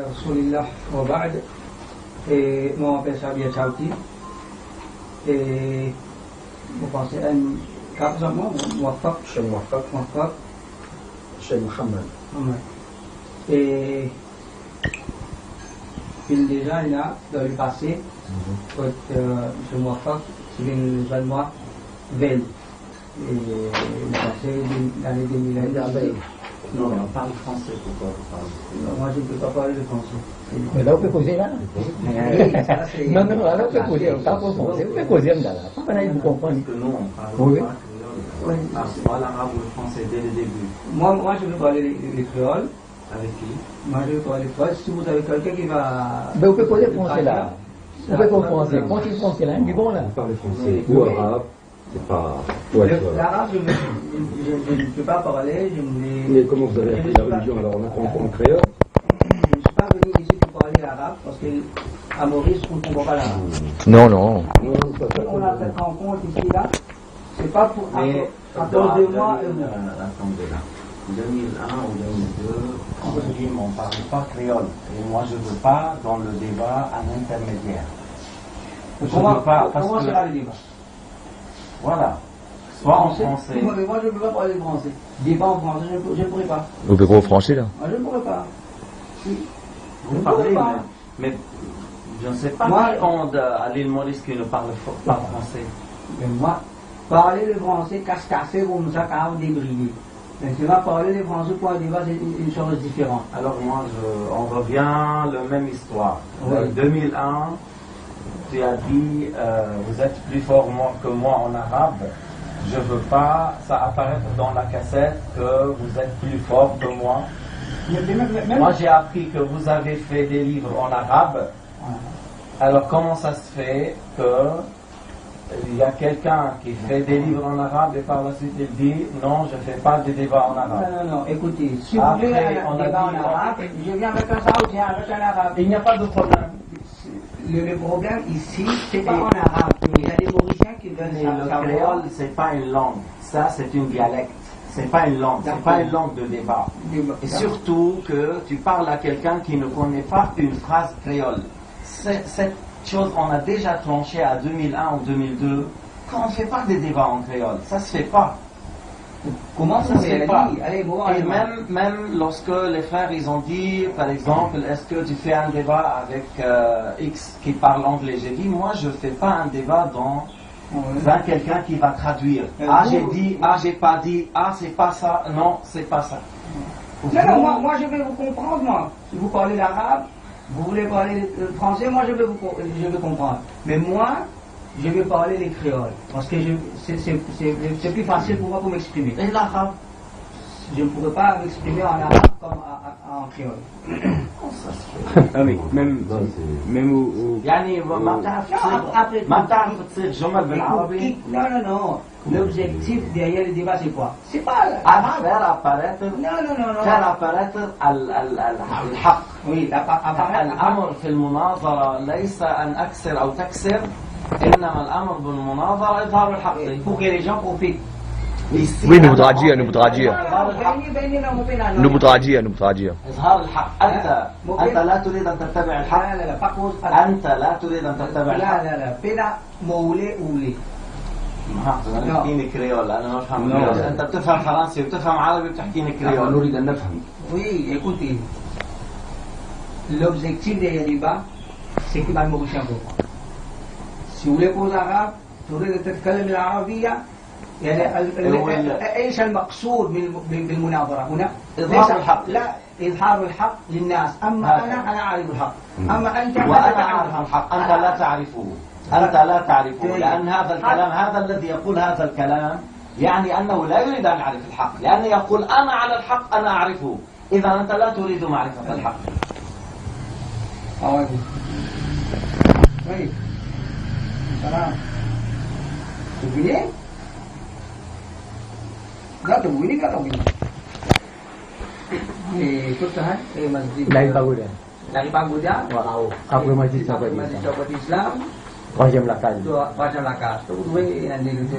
Rasulillah wa ba'd. Et moi, on m'appelle Sabia Chauti. Et vous pensez à une carte de moi, Mouafak. Cheikh Mouafak. Cheikh Mohamed. Et il déjà là, dans le passé, quand M. Mouafak, c'est une Jalmois Vel. Et le passé, l'année 2001. Non, mais on parle français, pourquoi vous parlez? Moi, je ne peux pas parler le français. Mais là, on peut causer là. Non, non, là, on peut causer. On parle français. On peut causer là. Pas là, vous comprenez. Parce que nous, on parle Oui. pas créole. Ah, soit l'arabe ou le français dès le début. Moi, je veux parler les créoles. Avec qui? Moi, je veux parler les créoles. Si vous avez quelqu'un qui va. Mais on peut causer français là. On peut causer français. Quand il français là, du bon là. Vous parlez français ou arabe, c'est pas. L'arabe, je ne peux pas parler. Mais comment vous avez appris la religion alors en créole? Je ne suis pas venu ici pour parler l'arabe parce qu'à Maurice, on ne comprend pas l'arabe. Non, non. Si on a cette rencontre ici là, c'est pas pour Mais attendre de moi et vous. attendez là. 2001 ou 2002, on dit on ne parle pas créole. Et moi, je ne veux pas dans le débat un intermédiaire. Comment sera le débat? Voilà. Soit en français. Moi, je ne peux pas parler français. Débat en français, je ne pourrais pas. Vous pouvez pas français là. Moi, je ne pourrais pas. Si. Vous parlez, mais je ne sais pas Moi, à l'île Maurice qui ne parle pas français. Mais moi, parler le français, casse-casser comme ça, quand on débrouille. Mais tu vas parler le français pour un débat, c'est une chose différente. Alors moi, on revient la même histoire. Oui. 2001, tu as dit, vous êtes plus fort que moi en arabe. Je ne veux pas ça apparaître dans la cassette que vous êtes plus fort que moi. Moi, j'ai appris que vous avez fait des livres en arabe. Alors, comment ça se fait qu'il y a quelqu'un qui fait des livres en arabe et par la suite il dit non, je ne fais pas de débat en arabe? Non, écoutez, si vous voulez un débat en arabe, je viens avec un saoudien, avec un arabe. Il n'y a pas de problème. Le problème ici, c'est pas en arabe. Il y a des Mauriciens qui veulent Le savoir. créole, c'est pas une langue. Ça, c'est une dialecte. C'est pas une langue. C'est pas une langue de débat. Et surtout que tu parles à quelqu'un qui ne connaît pas une phrase créole. Cette chose, on a déjà tranché à 2001 ou 2002. Quand on ne fait pas des débats en créole, ça se fait pas. Comment ça se fait pas? Allez, bon, Et même lorsque les frères ils ont dit, par exemple, est-ce que tu fais un débat avec X qui parle anglais? J'ai dit, moi je fais pas un débat dans quelqu'un qui va traduire. Ah j'ai dit, ah j'ai pas dit, ah c'est pas ça, non c'est pas ça. Non, moi je vais vous comprendre, moi. Si vous parlez l'arabe, vous voulez parler le français, moi je vais comprendre. Mais moi, je vais parler les créoles. Parce que c'est plus facile pour moi pour m'exprimer. Et l'arabe? Je ne pourrais pas m'exprimer en arabe comme en créole. Ah oui, même où يعني ما بتعرف تصير جمل بالعربي. Non. L'objectif derrière le débat, c'est quoi? C'est pas faire apparaître Non. faire apparaître الحق. Oui, الأمر في المناظرة ليس أن أكسر أو تكسر، إنما الأمر بالمناظرة إظهار الحق. Pour que les gens profitent. Oui, nous traduire. Nous traduire. إظهار الحق. أنت لا تريد أن تتبع الحق. لا. أنت لا تريد أن تتبع الحق. لا. بلا مولي أولي. أنا تحكيني كريول، أنا ما أفهم كريول. أنت بتفهم فرنسي وبتفهم عربي وبتحكيني كريول. نريد أن نفهم. Oui, écoutez. L'objectif derrière le débat, c'est que les Mauriciens comprennent. Si vous voulez qu'aux Arabes, تريد تتكلم العربية، يعني ايش المقصود بالمناظرة هنا؟ إظهار الحق. لا، إظهار الحق للناس. أما أنا أعرف الحق. أما أنت وأنا أعرف الحق، أنت لا تعرفه. أنت لا تعرفه، لأن هذا الكلام، هذا الذي يقول هذا الكلام يعني أنه لا يريد أن يعرف الحق، لأنه يقول أنا على الحق، أنا أعرفه. إذا أنت لا تريد معرفة الحق. طيب. سلام. تبغي؟ Gak tahu ini. Itu sahaja masjid. Dari pagoda. Wow. Apa masjid sahabat Islam. Wajah Melaka. Wajah Melaka. Itu dua yang di itu.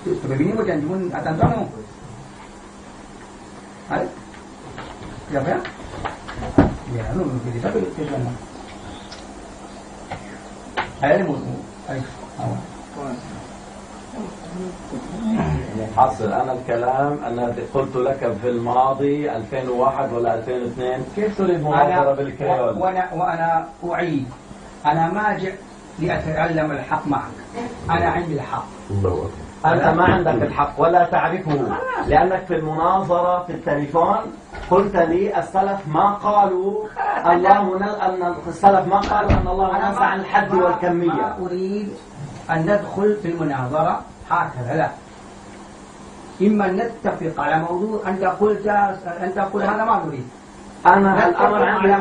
Itu sebabnya macam cuma atan tahu. Hai. Siapa ya? non, mais déjà, c'est jeune. Allez, mon حاصل انا الكلام انا قلت لك في الماضي 2001 ولا 2002 كيف تريد مناظره بالكريول؟ وانا اعيد انا ما جئت لاتعلم الحق معك انا عندي الحق انت ما عندك الحق ولا تعرفه لانك في المناظره في التليفون قلت لي السلف ما قالوا ان السلف ما قالوا ان الله منزه عن الحد والكميه. ما اريد ان ندخل في المناظره هكذا لا. اما نتفق على موضوع انت قلت هذا ما نريد. انا الامر عندي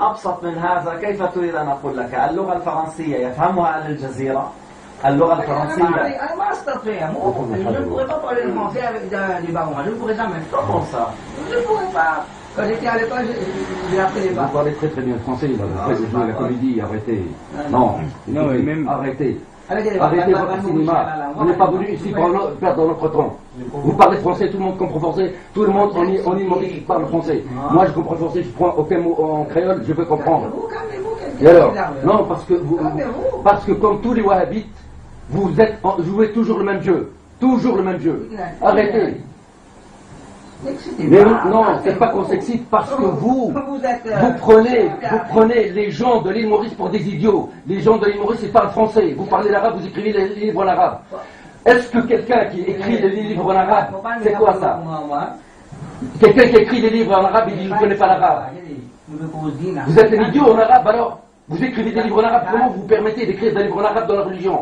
ابسط من هذا. كيف تريد ان اقول لك اللغه الفرنسيه يفهمها اهل الجزيره؟ اللغه الفرنسيه انا ما استطيع je ne pourrais pas parler le français avec des barons je ne pourrais jamais. Comment ça? Je ne pourrais pas. Quand j'étais à l'école j'ai appris les barons. Vous parlez très très bien français, là. Après vous jouez la comédie, arrêtez. Non, Non, mais même... arrêtez. Arrêtez votre cinéma. On n'est pas venu ici pour perdre notre temps. Vous parlez français, tout le monde comprend français. Tout le monde, on est Maurice, parle français. Moi, je comprends français, je prends aucun mot en créole, je peux comprendre. Et alors? Non, parce que comme tous les wahhabites, vous jouez toujours le même jeu. Toujours le même jeu. Arrêtez. Mais non, c'est pas qu'on s'excite parce que vous prenez les gens de l'île Maurice pour des idiots. Les gens de l'île Maurice, ils parlent français. Vous parlez l'arabe, vous écrivez les livres en arabe. Est-ce que quelqu'un qui écrit des livres en arabe, c'est quoi ça? Quelqu'un qui écrit des livres en arabe, il dit je ne connais pas l'arabe. Vous êtes un idiot en arabe alors? Vous écrivez des livres en arabe, comment vous permettez d'écrire des livres en arabe dans la religion?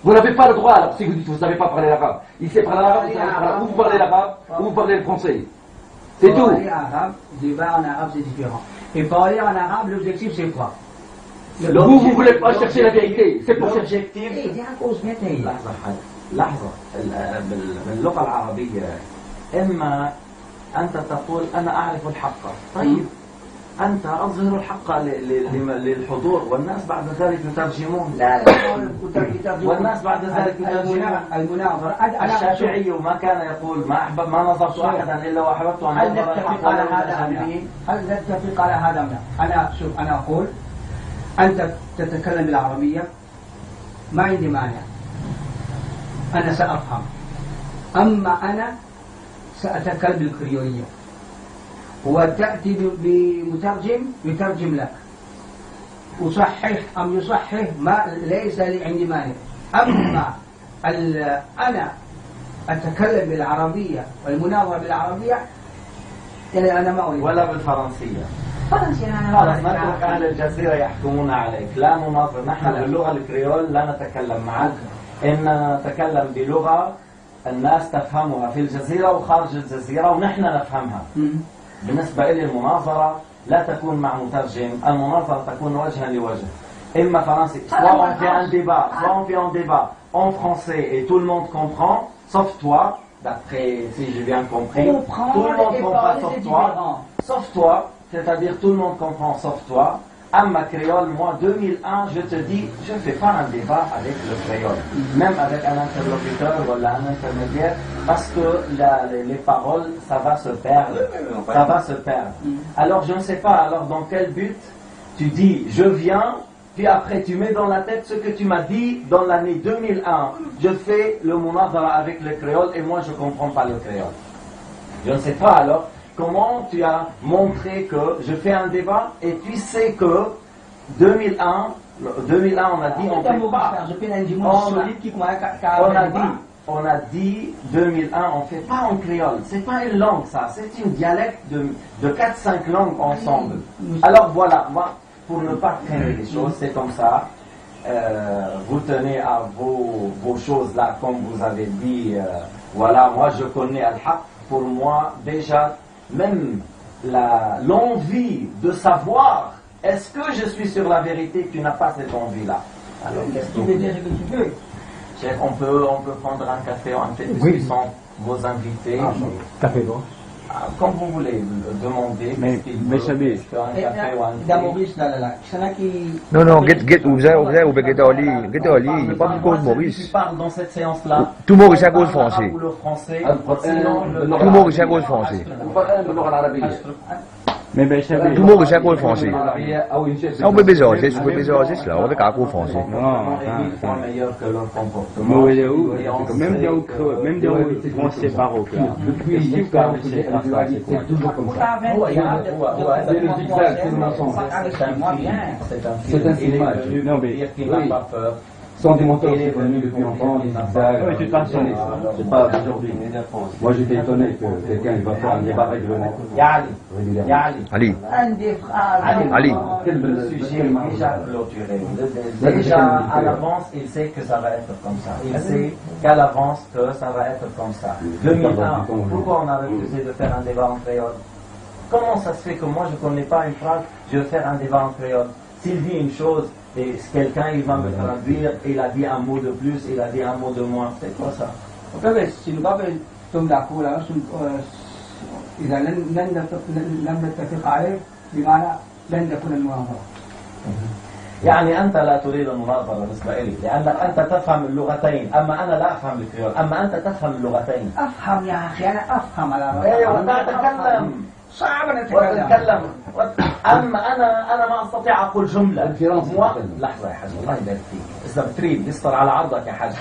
Vous n'avez pas le droit, alors si vous dites que vous ne savez pas parler l'arabe. Il sait parler l'arabe, ou vous parlez l'arabe, ou vous parlez le français. C'est tout. Parler arabe, débat en arabe, c'est différent. Et parler en arabe, l'objectif, c'est quoi? Vous ne voulez pas chercher la vérité. C'est pour chercher. لحظة باللغة العربية إما أنت تقول أنا أعرف الحق طيب أنت أظهر الحق للحضور والناس بعد ذلك يترجمون. لا والناس بعد ذلك يترجمون. المناظرة الشافعي ما كان يقول ما نظرت أحدا إلا وأحببت أن أنظر الحق ولا هل نتفق على هذا؟ أنا أقول أنت تتكلم بالعربية ما عندي مانع أنا سأفهم أما أنا سأتكلم بالكريولية وتأتي بمترجم يترجم لك أصحح أم يصحح ما ليس لي عندي مانع. أما أنا أتكلم بالعربية والمناظرة بالعربية يعني أنا ما أريد ولا بالفرنسية. فرنسية خلاص نترك أهل الجزيرة يحكمون عليك. لا نناظر نحن باللغة الكريول لا نتكلم معك إن نتكلم بلغة الناس تفهمها في الجزيرة وخارج الجزيرة ونحن نفهمها. بالنسبة إلي المناظرة لا تكون مع مترجم. المناظرة تكون وجها لوجه. إما فرنسي soit on fait un débat en français et tout le monde comprend sauf toi d'après si j'ai bien compris tout le monde comprend sauf toi c'est-à-dire tout le monde comprend sauf toi. Amma créole, moi 2001 je te dis je ne fais pas un débat avec le créole même avec un interlocuteur ou un intermédiaire parce que les paroles ça va se perdre. Alors je ne sais pas alors dans quel but tu dis je viens puis après tu mets dans la tête ce que tu m'as dit dans l'année 2001 je fais le munazara avec le créole et moi je ne comprends pas le créole. Je ne sais pas alors comment tu as montré que je fais un débat et tu sais que 2001 on a dit on fait pas. On a dit 2001 on fait pas en créole. C'est pas une langue ça, c'est une dialecte de 4-5 langues ensemble. Alors voilà, moi pour ne pas traîner les choses, c'est comme ça. Vous tenez à vos choses là comme vous avez dit. Voilà, moi je connais Al-Haq. Pour moi déjà même l'envie de savoir est-ce que je suis sur la vérité, tu n'as pas cette envie-là. Alors qu'est-ce que tu veux dire que tu veux? Chef, on peut prendre un café en fait, puisqu'ils sont vos invités. Café bon. Comme vous voulez, demander Mais Chabi. un café ou un thé. Non, get ouvert, il pas de cause Maurice. Tu parles dans cette séance-là. Tout Maurice à cause français. Ou le français. Tout Maurice à cause français. Mais ben, Chabi. Tout le monde sait quoi le français. On peut baiser, on peut baiser, c'est là, on peut qu'à quoi le français. Non, mille fois meilleur que leur comportement. Mais où est où? Même dans le français baroque. Depuis jusqu'à c'est toujours comme ça. C'est un cinéma. Non, mais. Dire qu'il n'a pas peur. Sont des monteurs, c'est connu depuis longtemps, des zigzags. Oui, de toute façon. C'est pas aujourd'hui. Moi, j'étais étonné que quelqu'un il va faire un débat réglementaire. Yali, Ali, عندي phrase. Ali. le sujet est déjà clôturé. Déjà à l'avance, il sait que ça va être comme ça. Il sait qu'à l'avance que ça va être comme ça. 2001, pourquoi on a refusé de faire un débat en créole? Comment ça se fait que moi je ne connais pas une phrase, je vais faire un débat en créole? S'il dit une chose et quelqu'un il va me traduire, il a dit un mot de plus, il a dit un mot de moins, c'est quoi ça? si nous sommes d'accord là, إذا لم نتفق عليه بمعنى لن تكون المناظرة. يعني أنت لا تريد المناظرة بالنسبة لي لأنك أنت تفهم اللغتين أما أنا لا أفهم الكريول أما أنت تفهم اللغتين. أفهم يا أخي أنا أفهم على أيوة وتتكلم صعب أن وتتكلم أما أنا ما أستطيع أقول جملة. لحظة يا حاج الله يبارك فيك إذا بتريد يسطر على عرضك يا حاج.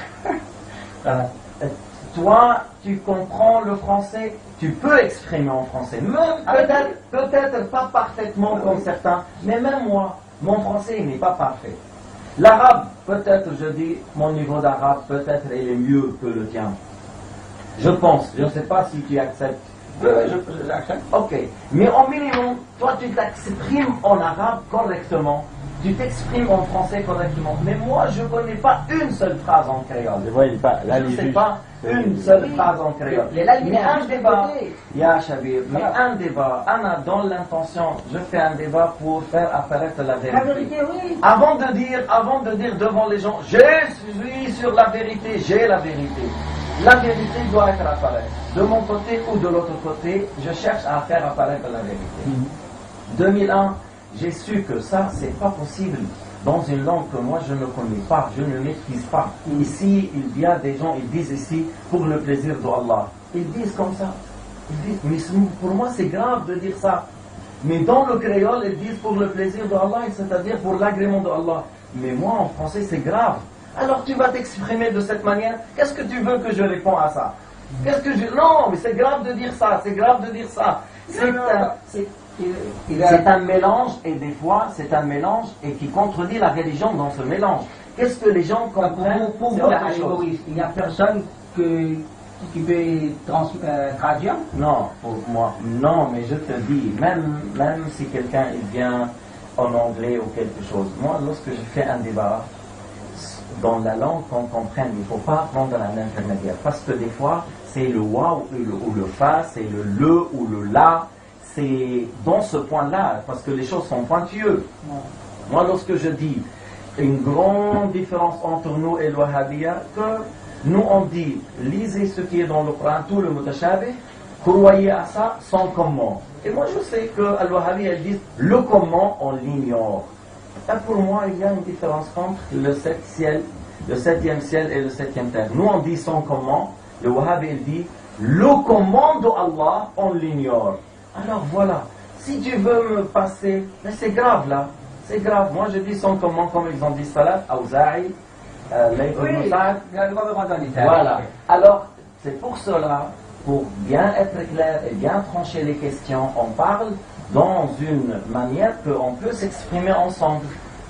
Toi, tu comprends le français, tu peux exprimer en français. Même peut-être pas parfaitement comme certains, mais même moi, mon français n'est pas parfait. L'arabe, peut-être, je dis, mon niveau d'arabe, peut-être il est mieux que le tien. Je pense, je ne sais pas si tu acceptes. J'accepte. Ok, mais au minimum, toi tu t'exprimes en arabe correctement. Tu t'exprimes en français correctement. Mais moi, je ne connais pas une seule phrase en créole. Je ne sais pas une seule phrase en créole. Mais un débat, ya Chabir, mais un débat, Anna, dans l'intention, je fais un débat pour faire apparaître la vérité. La vérité, oui. Avant de dire devant les gens, je suis sur la vérité, j'ai la vérité. La vérité doit être apparaître. De mon côté ou de l'autre côté, je cherche à faire apparaître la vérité. 2001, j'ai su que ça, c'est pas possible dans une langue que moi je ne connais pas, je ne maîtrise pas. Ici, il y a des gens, ils disent ici, pour le plaisir d'Allah. Ils disent comme ça. Ils disent, mais pour moi c'est grave de dire ça. Mais dans le créole, ils disent pour le plaisir d'Allah, c'est-à-dire pour l'agrément d'Allah. Mais moi, en français, c'est grave. Alors tu vas t'exprimer de cette manière. Qu'est-ce que tu veux que je réponde à ça? Non, mais c'est grave de dire ça, c'est grave de dire ça. C'est un mélange et des fois c'est un mélange et qui contredit la religion dans ce mélange. Qu'est-ce que les gens comprennent? Pour vous, il n'y a personne qui peut traduire? Non, pour moi, non, mais je te dis, même si quelqu'un vient en anglais ou quelque chose, moi lorsque je fais un débat dans la langue qu'on comprenne, il ne faut pas prendre un intermédiaire parce que des fois c'est le wa ou le fa, c'est le ou le la. C'est dans ce point-là, parce que les choses sont pointueuses. Moi, lorsque je dis une grande différence entre nous et le Wahhabiyya, que nous on dit, lisez ce qui est dans le Coran, tout le mutashabih, croyez à ça sans comment. Et moi, je sais que le Wahhabiyya disent, le comment, on l'ignore. Et pour moi, il y a une différence entre le septième ciel et le septième terre. Nous, on dit sans comment, le Wahhabi, il dit, le comment d'Allah, on l'ignore. Alors voilà, si tu veux me passer, mais c'est grave là, c'est grave. Moi je dis sans comment, comme ils ont dit Salat, Aouzaï, voilà. Alors, c'est pour cela, pour bien être clair et bien trancher les questions, on parle dans une manière qu'on peut s'exprimer ensemble.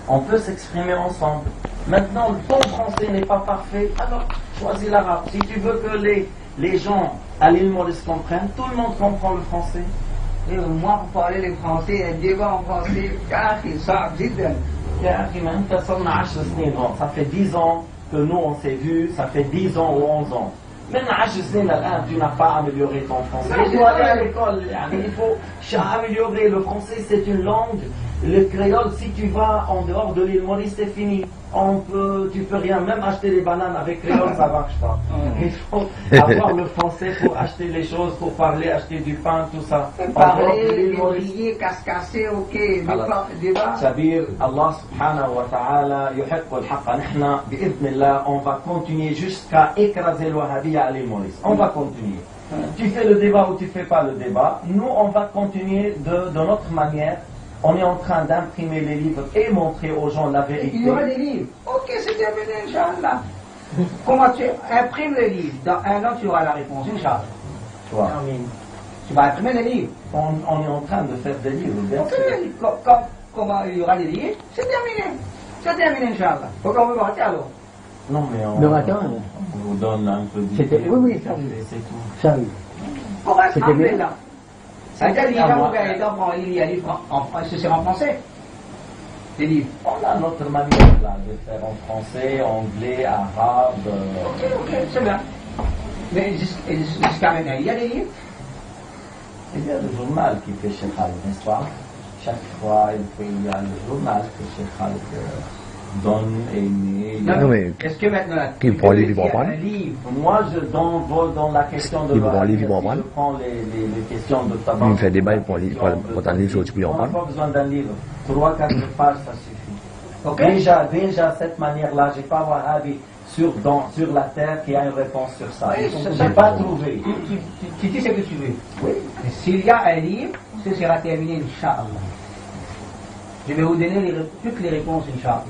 On peut s'exprimer ensemble. Maintenant, ton français n'est pas parfait, alors choisis l'arabe. Si tu veux que les gens à l'île Maurice comprennent, tout le monde comprend le français. Et moi, pour parler le français, un débat en français, ça fait 10 ans que nous on s'est vus, ça fait 10 ans ou 11 ans. Maintenant, tu n'as pas amélioré ton français. Tu dois aller à l'école. Il faut améliorer. Le français, c'est une langue. Le créole, si tu vas en dehors de l'île Maurice, c'est fini. Tu peux rien, même acheter des bananes avec créole, ça marche pas. Il faut avoir le français pour acheter les choses, pour parler, acheter du pain, tout ça. Parler, oublier, casser, ok, débat. Sabir, Allah subhanahu wa ta'ala, yuhiqqu al-haqqa. Nihna, bi'idhnillah, on va continuer jusqu'à écraser le Wahhabiyya à l'île Maurice. On va continuer. Tu fais le débat ou tu fais pas le débat. Nous, on va continuer de notre manière. On est en train d'imprimer les livres et montrer aux gens la vérité. Il y aura des livres. Ok, c'est terminé, Inch'Allah. Comment tu imprimes les livres? Dans un an, tu auras la réponse, Inch'Allah. Tu vas imprimer les livres. On est en train de faire des livres, bien Ok, sûr. comment il y aura des livres? C'est terminé. C'est terminé, Inch'Allah. Faut qu'on veut partir alors. Non, mais Non, attends. on vous donne un peu de... C'était, oui, ça oui. C'est tout. Ça oui. Comment C'était ça bien. là? C'est-à-dire, il y a des livres en français. Des livres. On a notre manière là, de faire en français, anglais, arabe. Ok, c'est bien. Mais jusqu'à maintenant, il y a des livres. Il y a le journal qui fait Cheikh Khalid, n'est-ce pas? Chaque fois, il y a le journal que Cheikh Khalid donne et met. Non, mais Est-ce que maintenant, qui prend les livres en un prendre? livre? Moi, dans la question de Il prend les livres en si prendre? je prends les questions de tabac. Il me fait débat pour un livre, tu peux en On n'a prendre. pas besoin d'un livre. 3-4 pages, ça suffit. Ok. Déjà, cette manière-là, j'ai pas Wahhabi sur la terre qui a une réponse sur ça. Oui, Je ça, n'ai pas trouvé. Tu dis ce que tu veux. Oui. Mais s'il y a un livre, ce sera terminé, Inch'Allah. Je vais vous donner toutes les réponses, Inch'Allah.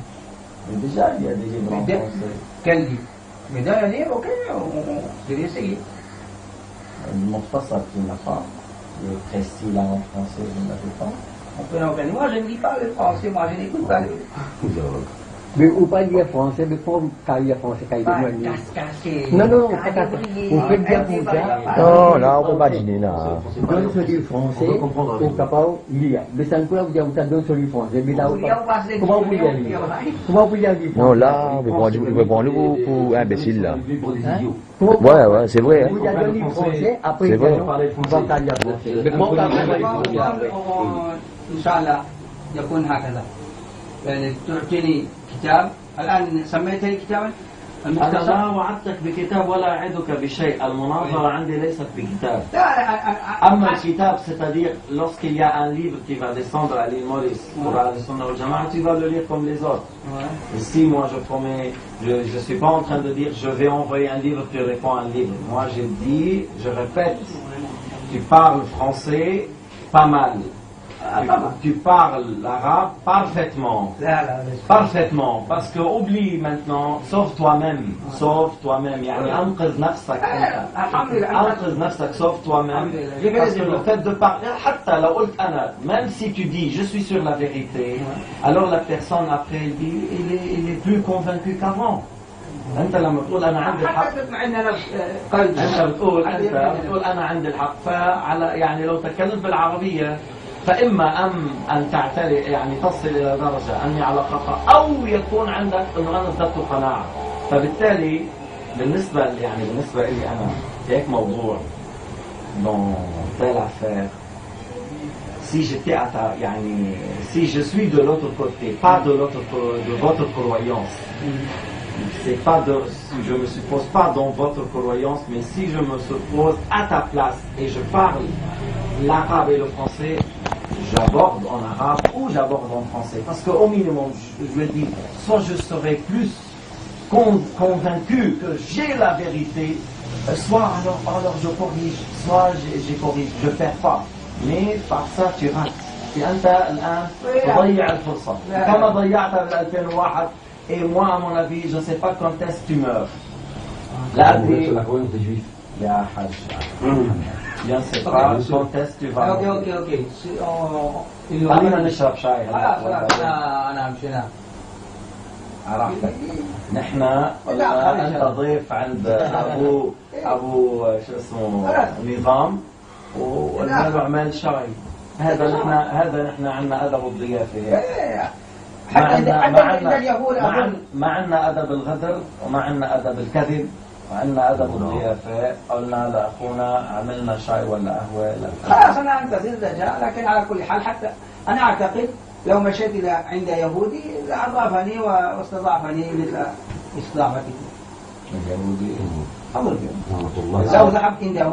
Mais déjà, il y a des livres en Mais français. quel livre? Mais dans un livre, ok, je vais essayer. Ne montre pas ça, tu n'as pas. Le précis là en français, je ne l'avais pas. Moi, je ne lis pas le français, moi, je n'écoute pas le Mais ou pas lire français, mais pas lire français, quand il pas est loin. casse-cassé. Non, non, pas casse. Vous faites bien pour ça. Non, là, on peut pas dîner, là. Donne ce livre français, au capable, lire. Mais ça ne peut pas vous dire, vous donne ce livre français. Mais là, comment vous lire? Comment vous lire le livre? Non, là, on peut prendre pour imbécile, là. Comment- Ouais, c'est vrai. Vous avez un livre français, après, C'est vrai. on va pas lire français. Mais comment vous lire? Inch'Allah يكون هكذا. يعني تعطيني كتاب الآن سميتني كتابا أنا لا وعدتك بكتاب ولا أعدك بشيء. المناظرة عندي ليست بكتاب. أما الكتاب, c'est-à-dire lorsqu'il y a un livre qui va descendre à l'île Maurice pour la Sunna wal Jama'a, tu vas le lire comme les autres. Ici, moi, je promets, je ne suis pas en train de dire je vais envoyer un livre, tu réponds à un livre. Moi, j'ai dit, je répète, tu parles français pas mal. Tu parles l'arabe parfaitement. Parfaitement. Parce que oublie maintenant, sauve toi-même. Sauve toi-même. يعني أنقذ نفسك. أنقذ نفسك, sauve toi-même. Parce que le fait de parler, حتى لو قلت أنا, même si tu dis je suis sur la vérité, alors la personne après elle dit il est plus convaincu qu'avant. أنت لما تقول أنا عندي الحق. أنت بتقول أنا عندي الحق. فعلى يعني لو تكلمت بالعربية فإما أن تعتري يعني تصل إلى درجة أني على خطأ أو يكون عندك أنه أنا ازددت قناعة. فبالتالي بالنسبة لي أنا هيك موضوع dans telle affaire, si j'étais يعني si je suis de l'autre côté, pas de votre croyance, c'est pas je me suppose pas dans votre croyance, mais si je me suppose à ta place et je parle l'arabe et le français, j'aborde en arabe ou j'aborde en français. Parce qu'au minimum, je le dis, soit je serai plus convaincu que j'ai la vérité, soit alors je corrige, soit j'ai corrige, je ne perds pas. Mais par ça, tu rates. أنت الآن تضيع الفرصة. كما ضيعتها بال 2001. Et moi, à mon avis, je ne sais pas quand est-ce que tu meurs. Là, يا حاج. Je ne sais pas quand est-ce que tu vas mourir. اوكي خلينا نشرب شاي خلاص هلا. انا مشينا عرفتك. نحن قلنا انت ضيف عند ابو شو اسمه نظام وقلنا له اعمل شاي. هذا نحن عندنا ادب الضيافه. حتى عند اليهود ما عندنا ادب الغدر وما عندنا ادب الكذب وعندنا ادب الضيافه. قلنا لاخونا عملنا شاي ولا قهوه. خلاص انا انتظر دجاج. لكن على كل حال حتى انا اعتقد لو مشيت الى عند يهودي لاضافني واستضافني مثل استضافتي. اليهودي لو ذهبت عنده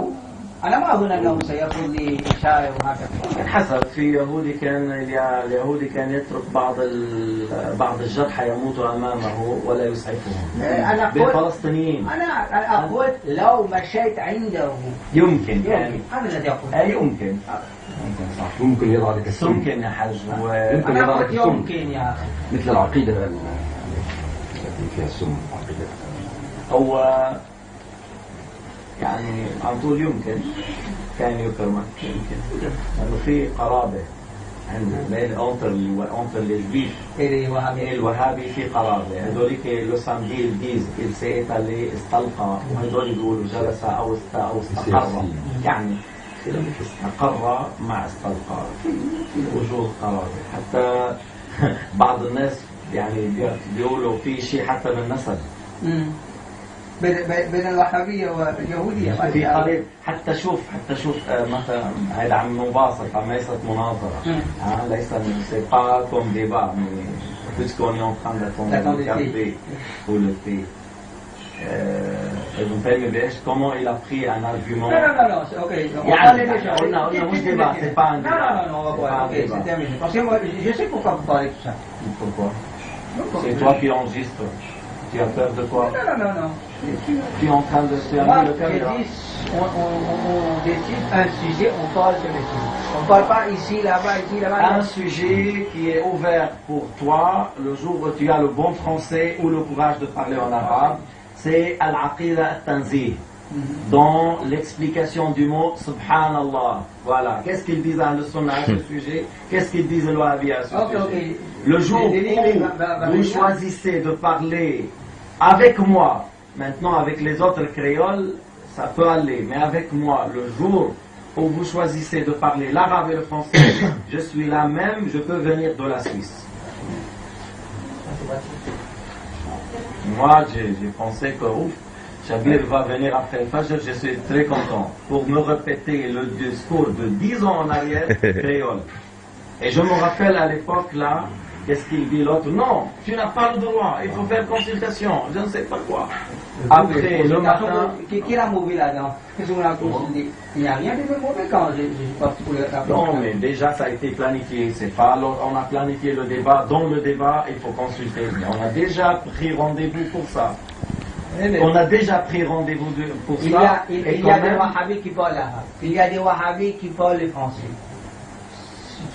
أنا ما أظن أنه سيقول لي إشارة وهكذا. حسب في يهودي كان اليهودي كان يترك بعض الجرحى يموتوا أمامه ولا يسعفهم. أنا بالفلسطينيين. أنا أقول لو مشيت عنده يمكن يعني. هذا الذي أقول. يمكن. صح. ممكن يضع لك السم. يمكن يا حج. يمكن يضع لك السم. يمكن يا أخي. مثل العقيدة التي فيها السم. عقيدة. هو يعني على طول يمكن كان يكرمك يمكن لأنه في قرابة عندنا بين entre les juifs et الوهابي في قرابة. هذوليك لو سامدي الجيز il s'est étalé استلقى وهذول يقولوا جلس أو استقر يعني استقر مع استلقى في وجوه قرابة. حتى بعض الناس يعني بيقولوا في شيء حتى بالنسب بين الوهابية واليهودية في قريب. حتى شوف مثلا هذا عم مباسطة ليست مناظرة. ليس c'est pas comme débat mais puisqu'on est en train d'attendre le café ou le thé. Ibn Taymiyyah comment il a pris un argument. Non, ok. On a مش débat, c'est pas un débat. Non, ok, c'est terminé. Parce que moi, je sais pourquoi vous parlez de ça. Pourquoi? C'est toi qui enregistres. Tu as peur de quoi? Non. Tu es en train de se fermer le caméra. On décide un sujet, on parle sur le sujet. On ne parle pas ici, là-bas, Un sujet qui est ouvert pour toi le jour où tu as le bon français ou le courage de parler en arabe, c'est Al-Aqida Al-Tanzih. Dans l'explication du mot Subhanallah. Voilà. Qu'est-ce qu'ils disent à Al-Sunnah à ce sujet? Qu'est-ce qu'ils disent le Wahhabi à ce sujet? Le jour où vous choisissez de parler avec moi, maintenant avec les autres créoles, ça peut aller, mais avec moi, le jour où vous choisissez de parler l'arabe et le français, je suis là même, je peux venir de la Suisse. Moi, j'ai pensé que Chabir va venir après le Fajr, je suis très content pour me répéter le discours de 10 ans en arrière, créole. Et je me rappelle à l'époque là, qu'est-ce qu'il dit l'autre? Non, tu n'as pas le droit, il faut faire consultation, je ne sais pas quoi. Après le matin. Qui l'a mauvais là-dedans? Il n'y a rien de mauvais quand j'ai parti pour le Non, mais déjà ça a été planifié. C'est pas on a planifié le débat. Dans le débat, il faut consulter. Mais on a déjà pris rendez-vous pour ça. On a déjà pris rendez-vous pour ça. Il y a des wahhabis qui parlent l'arabe. Il y a des wahhabis qui parlent le français.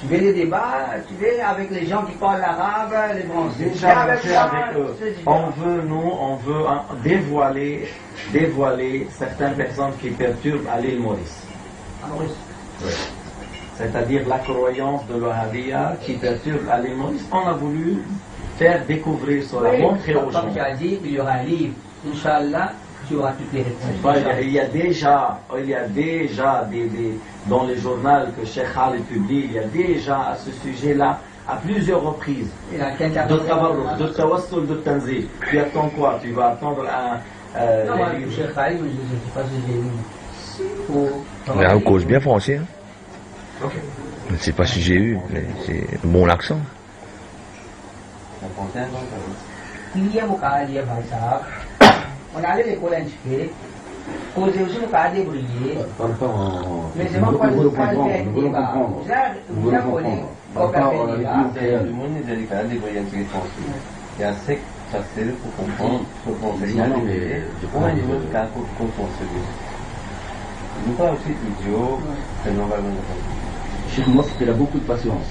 Tu veux des débats, tu veux avec les gens qui parlent l'arabe, les français. Déjà, avec eux. On veut dévoiler certaines personnes qui perturbent à l'île Maurice. Oui. C'est-à-dire la croyance de l'Wahhabiyya qui perturbe à l'île Maurice. On a voulu faire découvrir cela, montrer aux gens. Comme tu as dit, il y aura un livre, Inch'Allah, tu auras toutes les réponses. Il y a déjà dans les journaux que Cheikh Khalid publie, il y a déjà à ce sujet-là, à plusieurs reprises, de tawassul, de tanzih. Tu attends quoi? Tu vas attendre un... non, moi, Cheikh Khalid, je ne sais pas si j'ai eu. Mais on cause bien français. Hein. Okay. Je ne sais pas si j'ai eu, mais c'est bon l'accent. Il y a beaucoup à dire, par ça. On allait à l'école un petit peu. Causez aussi le cas débrouillé. Mais c'est moi qui pas le débat. Vous la connaissez. Le monde est délicat, débrouillé un petit peu. Il y a sec, ça c'est pour comprendre, pour conseiller. On a un niveau de cas pour comprendre celui. Nous pas aussi idiot, c'est normalement. Cheikh Mosque, il a beaucoup de patience.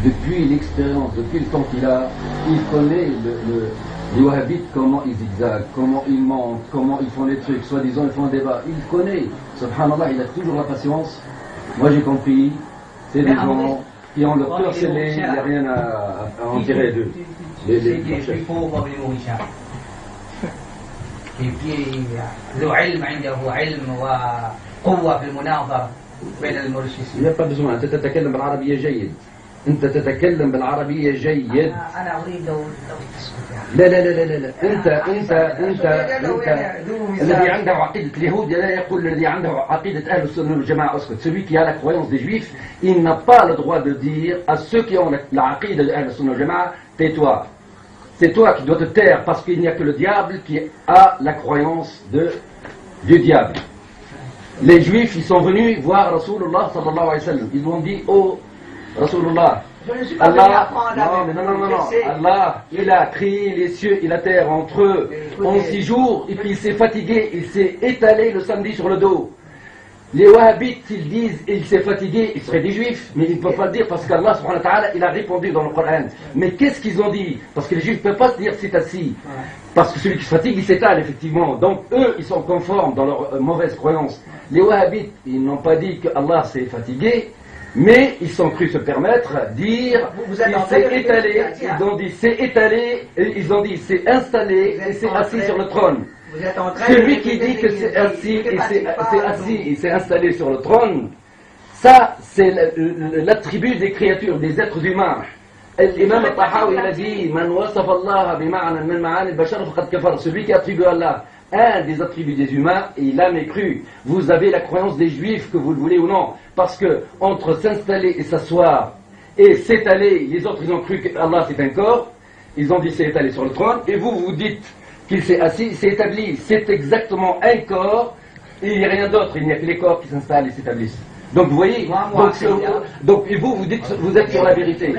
Depuis l'expérience, depuis le temps qu'il a, il connaît les wahhabites, comment ils zigzaguent, comment ils mentent, comment ils font les trucs, soi-disant ils font un débat. Il connaît, subhanallah, il a toujours la patience. Moi j'ai compris, c'est des gens qui ont leur cœur scellé, il n'y a rien à en tirer d'eux. Il faut voir les Mauriciens. Et puis, ذو علم عنده علم وقوة في المناظرة بين الموريشيين. Il n'y a pas besoin, أنت تتكلم بالعربية جيد. أنت تتكلم بالعربية جيد. أنا أريد لو تسكت يعني. لا. أنت الذي عنده عقيدة اليهود لا يقول الذي عنده عقيدة أهل السنة والجماعة اسكت. Celui qui a la croyance des juifs, il n'a pas le droit de dire à ceux qui ont la عقيدة de أهل السنة والجماعة, tais-toi. C'est toi qui dois te taire parce qu'il n'y a que le diable qui a la croyance du diable. Les Juifs, ils sont venus voir Rasulullah sallallahu alayhi wa sallam. Ils lui ont dit, oh Rasulullah, Allah, Allah, il a créé les cieux et la terre entre eux en 6 jours, et puis il s'est fatigué, il s'est étalé le samedi sur le dos. Les Wahhabites, ils disent il s'est fatigué, ils seraient des Juifs, mais ils ne peuvent pas le dire parce qu'Allah subhanahu wa ta'ala, il a répondu dans le Coran. Mais qu'est-ce qu'ils ont dit? Parce que les Juifs ne peuvent pas se dire c'est assis. Parce que celui qui se fatigue, il s'étale effectivement. Donc eux, ils sont conformes dans leur mauvaise croyance. Les Wahhabites, ils n'ont pas dit que Allah s'est fatigué, mais ils sont crus se permettre dire il s'est étalé, ils ont dit c'est étalé, ils ont dit c'est installé et c'est assis sur le trône. Celui qui dit que c'est assis et s'est installé sur le trône, ça c'est l'attribut des créatures, des êtres humains. L'imam al-Tahawi a dit Man wasafa Allah bima'nan min ma'ani al-bashar faqad kafar. Celui qui attribue à Allah un des attributs des humains, et il a mécru. Vous avez la croyance des Juifs, que vous le voulez ou non, parce que entre s'installer et s'asseoir et s'étaler, les autres ils ont cru que Allah c'est un corps, ils ont dit c'est étalé sur le trône, et vous vous dites qu'il s'est assis, c'est établi, c'est exactement un corps, et il n'y a rien d'autre, il n'y a que les corps qui s'installent et s'établissent. Donc vous voyez, et vous dites vous êtes sur la vérité.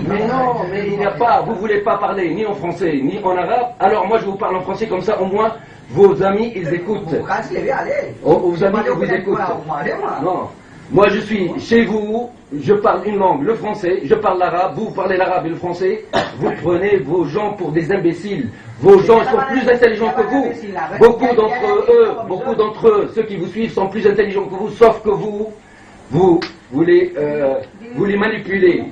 Mais non, mais il n'y a pas, vous ne voulez pas parler ni en français ni en arabe, alors moi je vous parle en français comme ça au moins vos amis ils écoutent. Vos amis ils vous écoutent. Non. Moi je suis chez vous, je parle une langue, le français, je parle l'arabe, vous parlez l'arabe et le français, vous prenez vos gens pour des imbéciles. Vos gens sont plus intelligents que vous. Beaucoup d'entre eux, ceux qui vous suivent sont plus intelligents que vous, sauf que vous les manipulez.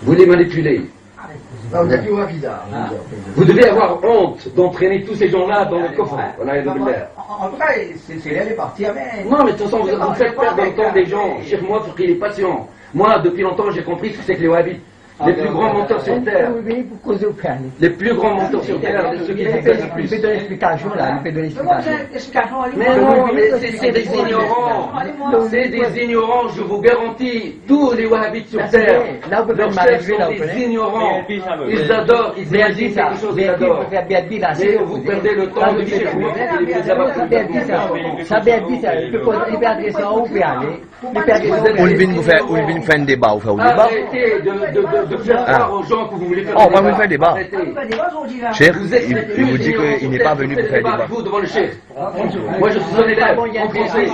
Vous les manipulez. Vous devez avoir honte d'entraîner tous ces gens-là dans le coffre. En tout cas, c'est elle est partie. Non, mais de toute façon, vous faites perdre le temps des gens. Chez moi, il faut qu'il est patient. Moi, depuis longtemps, j'ai compris ce que c'est que les Wahhabites. Les plus grands menteurs sur terre. Les plus grands menteurs sur terre, ceux qui font le plus. Il fait de l'explication là, il fait de l'explication. Mais non, mais c'est des ignorants. C'est des ignorants, je vous garantis. Tous les Wahhabites sur terre, leurs chefs sont des ignorants. Ils adorent, ils imaginent quelque chose, ils adorent. Mais vous perdez le temps de dire que ça bien dit, ça. Il peut adresser où vous aller. Ou il vient faire un débat, ou faire un débat. Arrêtez de faire croire aux gens que vous voulez faire un débat. On va faire un débat. Cher, il vous dit qu'il n'est pas venu pour faire un débat. Vous devant le chef. Moi je suis un élève en français.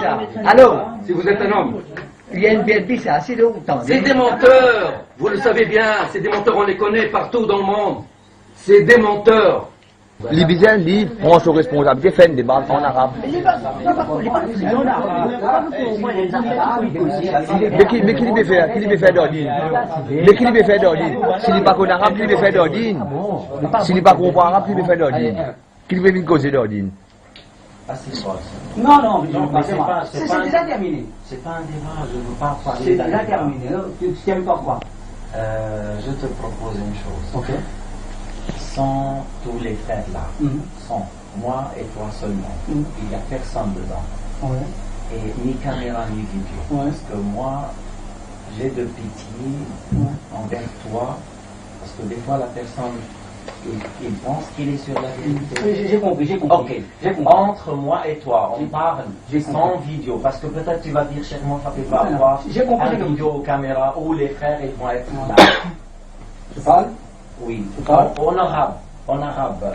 Alors, si vous êtes un homme. Il y a une belle vie, c'est assez longtemps. C'est des menteurs. Vous le savez bien, c'est des menteurs, on les connaît partout dans le monde. C'est des menteurs. Libyen, lui, prend son responsabilité, fait un débat en arabe. Mais qui lui fait d'ordine? Mais qui lui fait d'ordine? S'il n'est pas qu'en arabe, qui lui fait d'ordine? S'il n'est pas qu'en arabe, qui lui fait d'ordine? Qui lui fait une cause d'ordine? Non, c'est déjà terminé. C'est pas un débat, je ne veux pas parler. C'est déjà terminé. Tu t'aimes pas quoi? Je te propose une chose. Ok. Sans tous les frères là, sans moi et toi seulement, il n'y a personne dedans. Et ni caméra ni vidéo. Parce que moi, j'ai de pitié envers toi, parce que des fois la personne, il pense qu'il est sur la vérité. J'ai compris. Ok, entre moi et toi, on parle sans vidéo, parce que peut-être tu vas dire, cher moi, tu vas avoir une vidéo caméra où les frères ils vont être là. Tu parles? Oui, en arabe,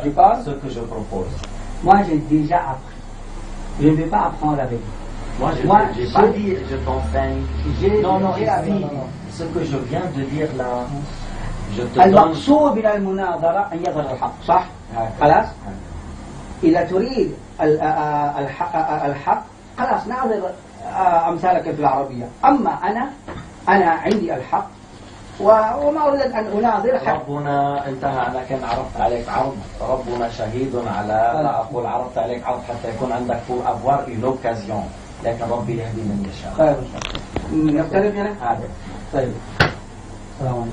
je parle? Ce que je propose. Moi, j'ai déjà appris. Je ne vais pas apprendre avec vous. Moi, je n'ai pas dit, je t'enseigne. Non, ici, ce que je viens de dire là, je te donne... المقصود من المناظرة أن يظهر الحق صح؟ خلاص؟ إذا تريد الحق خلاص نعرض أمثالك في العربية. أما أنا عندي الحق وما أريد أن أناظر حق. ربنا انتهى، أنا كان عرضت عليك عرض، ربنا شهيد على لا أقول عرضت عليك عرض حتى يكون عندك pour avoir une occasion، لكن ربي يهدي من يشاء. خير. نختلف يعني؟ هذا طيب. السلام عليكم.